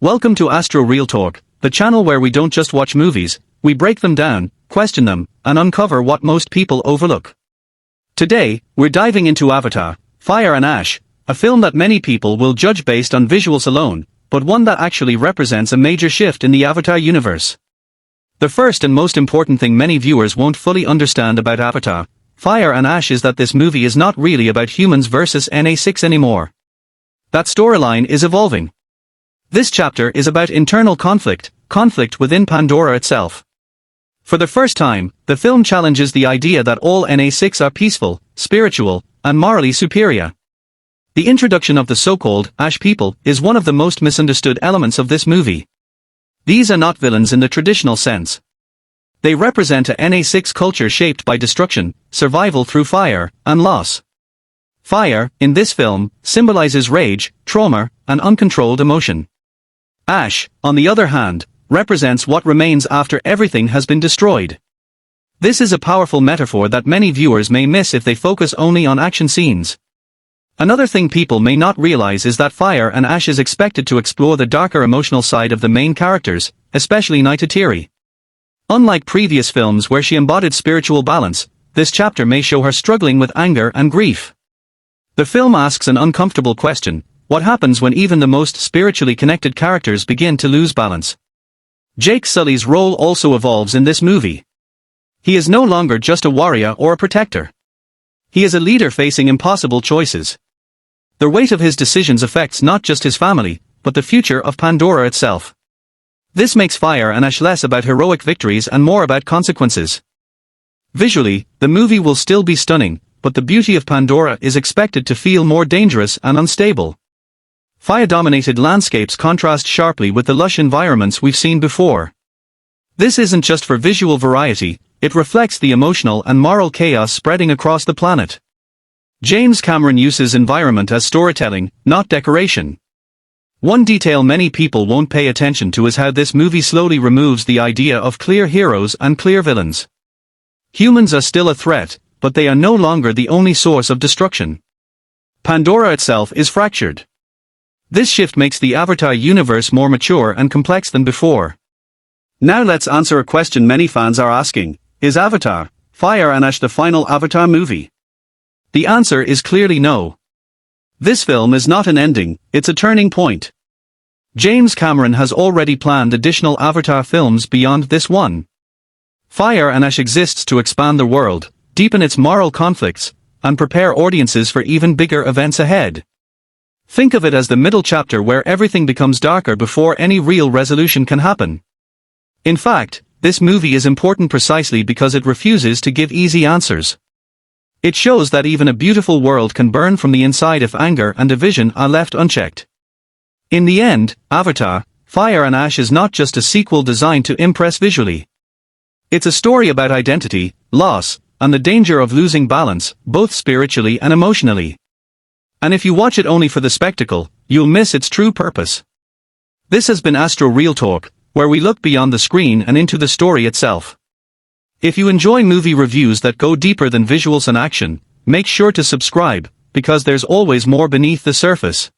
Welcome to Astro Real Talk, the channel where we don't just watch movies, we break them down, question them, and uncover what most people overlook. Today, we're diving into Avatar, Fire and Ash, a film that many people will judge based on visuals alone, but one that actually represents a major shift in the Avatar universe. The first and most important thing many viewers won't fully understand about Avatar, Fire and Ash is that this movie is not really about humans versus NA6 anymore. That storyline is evolving. This chapter is about internal conflict within Pandora itself. For the first time, the film challenges the idea that all NA6 are peaceful, spiritual, and morally superior. The introduction of the so-called Ash people is one of the most misunderstood elements of this movie. These are not villains in the traditional sense. They represent a NA6 culture shaped by destruction, survival through fire, and loss. Fire, in this film, symbolizes rage, trauma, and uncontrolled emotion. Ash, on the other hand, represents what remains after everything has been destroyed. This is a powerful metaphor that many viewers may miss if they focus only on action scenes. Another thing people may not realize is that Fire and Ash is expected to explore the darker emotional side of the main characters, especially Neytiri. Unlike previous films where she embodied spiritual balance, this chapter may show her struggling with anger and grief. The film asks an uncomfortable question: what happens when even the most spiritually connected characters begin to lose balance? Jake Sully's role also evolves in this movie. He is no longer just a warrior or a protector. He is a leader facing impossible choices. The weight of his decisions affects not just his family, but the future of Pandora itself. This makes Fire and Ash less about heroic victories and more about consequences. Visually, the movie will still be stunning, but the beauty of Pandora is expected to feel more dangerous and unstable. Fire-dominated landscapes contrast sharply with the lush environments we've seen before. This isn't just for visual variety, it reflects the emotional and moral chaos spreading across the planet. James Cameron uses environment as storytelling, not decoration. One detail many people won't pay attention to is how this movie slowly removes the idea of clear heroes and clear villains. Humans are still a threat, but they are no longer the only source of destruction. Pandora itself is fractured. This shift makes the Avatar universe more mature and complex than before. Now let's answer a question many fans are asking: is Avatar, Fire and Ash the final Avatar movie? The answer is clearly no. This film is not an ending, it's a turning point. James Cameron has already planned additional Avatar films beyond this one. Fire and Ash exists to expand the world, deepen its moral conflicts, and prepare audiences for even bigger events ahead. Think of it as the middle chapter where everything becomes darker before any real resolution can happen. In fact, this movie is important precisely because it refuses to give easy answers. It shows that even a beautiful world can burn from the inside if anger and division are left unchecked. In the end, Avatar, Fire and Ash is not just a sequel designed to impress visually. It's a story about identity, loss, and the danger of losing balance, both spiritually and emotionally. And if you watch it only for the spectacle, you'll miss its true purpose. This has been Astro Real Talk, where we look beyond the screen and into the story itself. If you enjoy movie reviews that go deeper than visuals and action, make sure to subscribe, because there's always more beneath the surface.